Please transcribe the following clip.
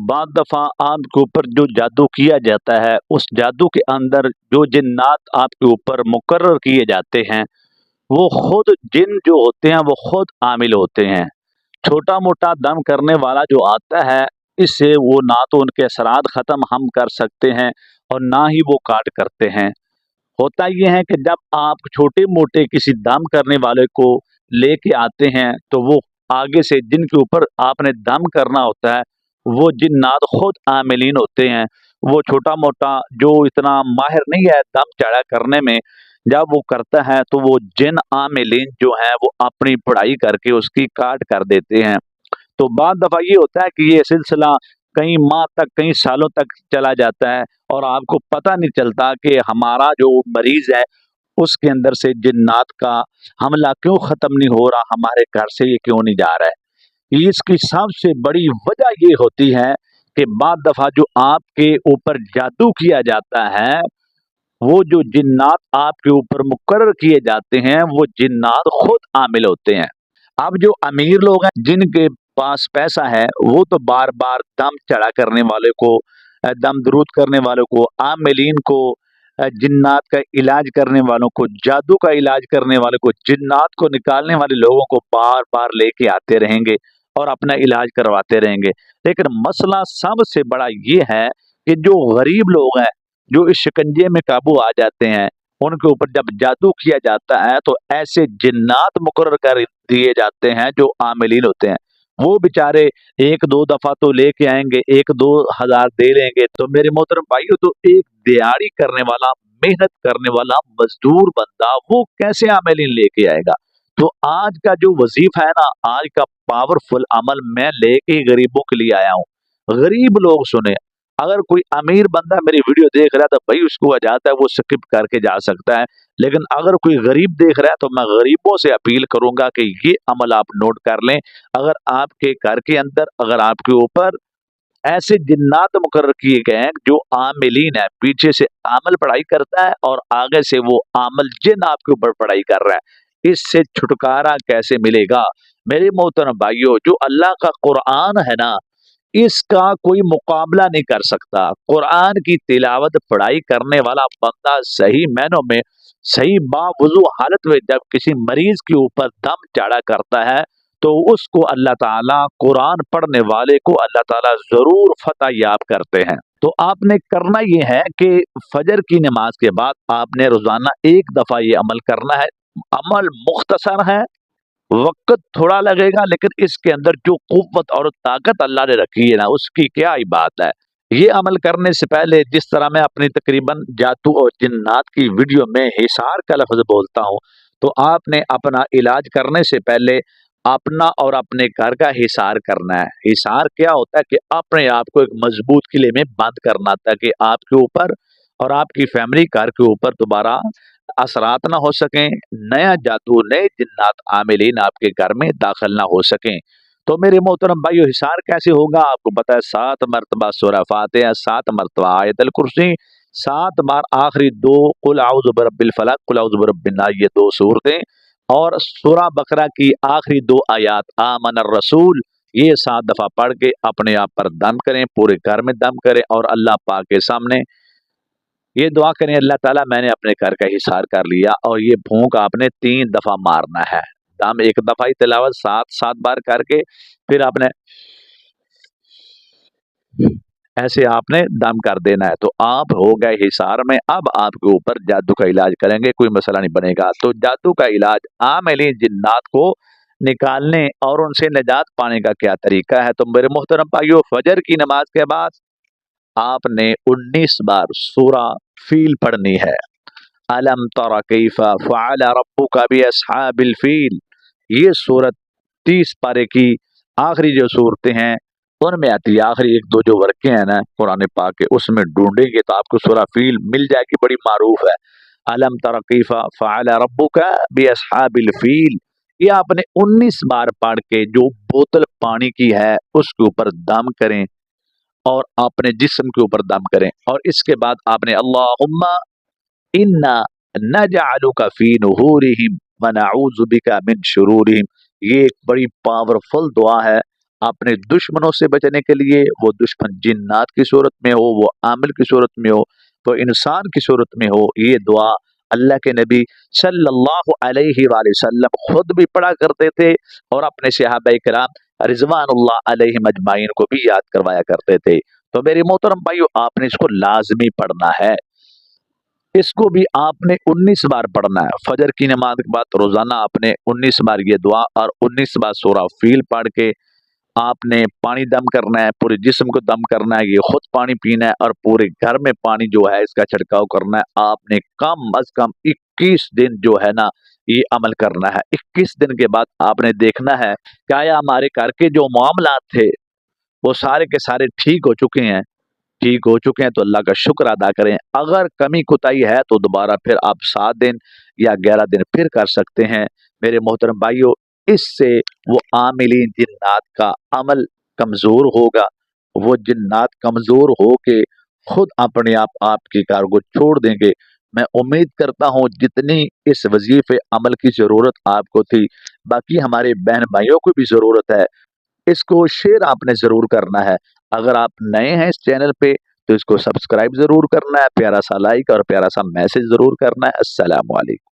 बाद दफ़ा आपके ऊपर जो जादू किया जाता है, उस जादू के अंदर जो जिन्नात आपके ऊपर मुकर्रर किए जाते हैं, वो खुद जिन जो होते हैं वो खुद आमिल होते हैं। छोटा मोटा दम करने वाला जो आता है, इससे वो ना तो उनके असरात ख़त्म हम कर सकते हैं और ना ही वो काट करते हैं। होता ये है कि जब आप छोटे मोटे किसी दम करने वाले को लेके आते हैं, तो वो आगे से जिनके ऊपर आपने दम करना होता है, वो जिन्नात खुद आमिलीन होते हैं। वो छोटा मोटा जो इतना माहिर नहीं है दम चढ़ा करने में, जब वो करता है तो वो जिन आमिलीन जो हैं वो अपनी पढ़ाई करके उसकी काट कर देते हैं। तो बाद दफ़ा ये होता है कि ये सिलसिला कई माह तक, कई सालों तक चला जाता है और आपको पता नहीं चलता कि हमारा जो मरीज़ है, उसके अंदर से जिन्नात का हमला क्यों ख़त्म नहीं हो रहा, हमारे घर से ये क्यों नहीं जा रहा है। इसकी सबसे बड़ी वजह ये होती है कि बाद दफ़ा जो आपके ऊपर जादू किया जाता है, वो जो जिन्नात आपके ऊपर मुकर्रर किए जाते हैं, वो जिन्नात खुद आमिल होते हैं। अब जो अमीर लोग हैं, जिनके पास पैसा है, वो तो बार-बार दम चढ़ा करने वाले को, दम दुरूद करने वालों को, आमिलीन को, जिन्नात का इलाज करने वालों को, जादू का इलाज करने वाले को, जिन्नात को निकालने वाले लोगों को बार-बार लेके आते रहेंगे और अपना इलाज करवाते रहेंगे। लेकिन मसला सबसे बड़ा ये है कि जो गरीब लोग हैं, जो इस शिकंजे में काबू आ जाते हैं, उनके ऊपर जब जादू किया जाता है तो ऐसे जिन्नात मुकर्रर कर दिए जाते हैं जो आमिलीन होते हैं। वो बेचारे 1-2 दफ़ा तो लेके आएँगे, 1-2 हज़ार दे लेंगे, तो मेरे मोहतरम भाइयों, तो एक दिहाड़ी करने वाला, मेहनत करने वाला मज़दूर बंदा वो कैसे आमिलीन लेके आएगा? तो आज का जो वज़ीफ़ा है ना, आज का पावरफुल अमल मैं लेके गरीबों के लिए आया हूँ। गरीब लोग सुने, अगर कोई अमीर बंदा मेरी वीडियो देख रहा है तो भाई उसको इजाज़त है वो स्किप करके जा सकता है। लेकिन अगर कोई गरीब देख रहा है तो मैं गरीबों से अपील करूँगा कि ये अमल आप नोट कर लें। अगर आपके घर के अंदर, अगर आपके ऊपर ऐसे जिन्नात मुकर्रर किए गए हैं जो आमिलीन है, पीछे से आमिल पढ़ाई करता है और आगे से वो आमिल जिन आपके ऊपर पढ़ाई कर रहा है, इससे छुटकारा कैसे मिलेगा? मेरे मोहतरम भाइयों, जो अल्लाह का कुरान है ना, इसका कोई मुकाबला नहीं कर सकता। कुरान की तिलावत पढ़ाई करने वाला बंदा सही मायनों में, सही बावुज़ू हालत में जब किसी मरीज के ऊपर दम चाड़ा करता है, तो उसको अल्लाह ताला, कुरान पढ़ने वाले को अल्लाह ताला ज़रूर फ़तह याब करते हैं। तो आपने करना ये है कि फजर की नमाज के बाद आपने रोज़ाना 1 दफ़ा ये अमल करना है। अमल मुख्तसर है, वक़्त थोड़ा लगेगा, लेकिन इसके अंदर जो क़ुव्वत और ताकत अल्लाह ने रखी है ना, उसकी क्या ही बात है। ये अमल करने से पहले जिस तरह मैं अपनी तकरीबन जादू और जिन्नात की वीडियो में हिसार का लफ़्ज़ बोलता हूँ, तो आपने अपना इलाज करने से पहले अपना और अपने घर का हिसार करना है। हिसार क्या होता है कि अपने आप को एक मज़बूत किले में बंद करना, ताकि आपके ऊपर और आपकी फैमिली, घर के ऊपर दोबारा असरात ना हो सकें, नया जादू, नए जिन्नात आमिलीन आपके घर में दाखिल ना हो सकें। तो मेरे मोहतरम भाइयों, हिसार कैसे होगा? आपको पता है, 7 मरतबा सूरह फातिहा, 7 मरतबा आयतुल कुर्सी, 7 बार आखिरी 2 कुल औज़ु बिरब्बिल फलक, कुल औज़ु बिरब्बिन नास, ये 2 सूरतें, और सूरह बकरा की आखिरी 2 आयात आमनर रसूल, ये 7 दफ़ा पढ़ के अपने आप पर दम करें, पूरे घर में दम करें और अल्लाह पाक के सामने ये दुआ करें, अल्लाह ताला मैंने अपने घर का हिसार कर लिया, और ये भूख आपने 3 दफ़ा मारना है। दम 1 दफ़ा ही तिलावत 7-7 बार करके, फिर आपने ऐसे आपने दम कर देना है। तो आप हो गए हिसार में, अब आपके ऊपर जादू का इलाज करेंगे, कोई मसला नहीं बनेगा। तो जादू का इलाज आमिलीन जिन्नात को निकालने और उनसे निजात पाने का क्या तरीका है? तो मेरे मोहतरम भाइयों, फजर की नमाज के बाद आपने 19 बार सूरा फील पढ़नी है। अलम तरा कैफा फ़अल रब्बुका बिअस्हाबिल फील, ये सूरत 30 पारे की आखिरी जो सूरतें हैं उनमें आती है। आखिरी 1-2 जो वर्क़े हैं ना कुरान पाक के, उसमें ढूंढेंगे तो आपको सूरह फील मिल जाएगी, बड़ी मारूफ है। अलम तरा कैफा फ़अल रब्बुका बिअस्हाबिल फील, ये आपने 19 बार पढ़ के जो बोतल पानी की है उसके ऊपर दम करें और अपने जिस्म के ऊपर दम करें, और इसके बाद आपने अल्लाहुम्मा इन्ना नजअलुका फी नुहुरिहिम व नऊज़ु बिका मिन शुरूरिहिम, ये एक बड़ी पावरफुल दुआ है। अपने दुश्मनों से बचने के लिए, वो दुश्मन जिन्नात की सूरत में हो, वो आमिल की सूरत में हो, वो इंसान की सूरत में हो, ये दुआ अल्लाह के नबी सल्लल्लाहु अलैहि वसल्लम खुद भी पढ़ा करते थे और अपने सहाबाए किराम रिज़वानुल्लाह अलैहिम अजमाइन को भी याद करवाया करते थे। तो मेरे मोहतरम भाइयों, आपने इसको लाजमी पढ़ना है। इसको भी आपने 19 बार पढ़ना है। फजर की नमाज के बाद रोजाना आपने 19 बार ये दुआ और 19 बार सूरा फील पढ़ के आपने पानी दम करना है, पूरे जिस्म को दम करना है, ये खुद पानी पीना है और पूरे घर में पानी जो है इसका छिड़काव करना है। आपने कम अज कम 21 दिन जो है ना ये अमल करना है। 21 दिन के बाद आपने देखना है क्या हमारे घर के जो मामलात थे वो सारे के सारे ठीक हो चुके हैं तो अल्लाह का शुक्र अदा करें। अगर कमी कुताही है तो दोबारा फिर आप 7 दिन या 11 दिन फिर कर सकते हैं। मेरे मोहतरम भाइयों, इससे वो आमिलीन जिन्नात का अमल कमज़ोर होगा। वो जिन्नात कमज़ोर हो के खुद अपने आप आपकी कार को छोड़ देंगे। मैं उम्मीद करता हूँ जितनी इस वजीफे अमल की ज़रूरत आपको थी, बाकी हमारे बहन भाइयों को भी ज़रूरत है। इसको शेयर आपने ज़रूर करना है। अगर आप नए हैं इस चैनल पे तो इसको सब्सक्राइब ज़रूर करना है, प्यारा सा लाइक और प्यारा सा मैसेज ज़रूर करना है। अस्सलामु अलैकुम।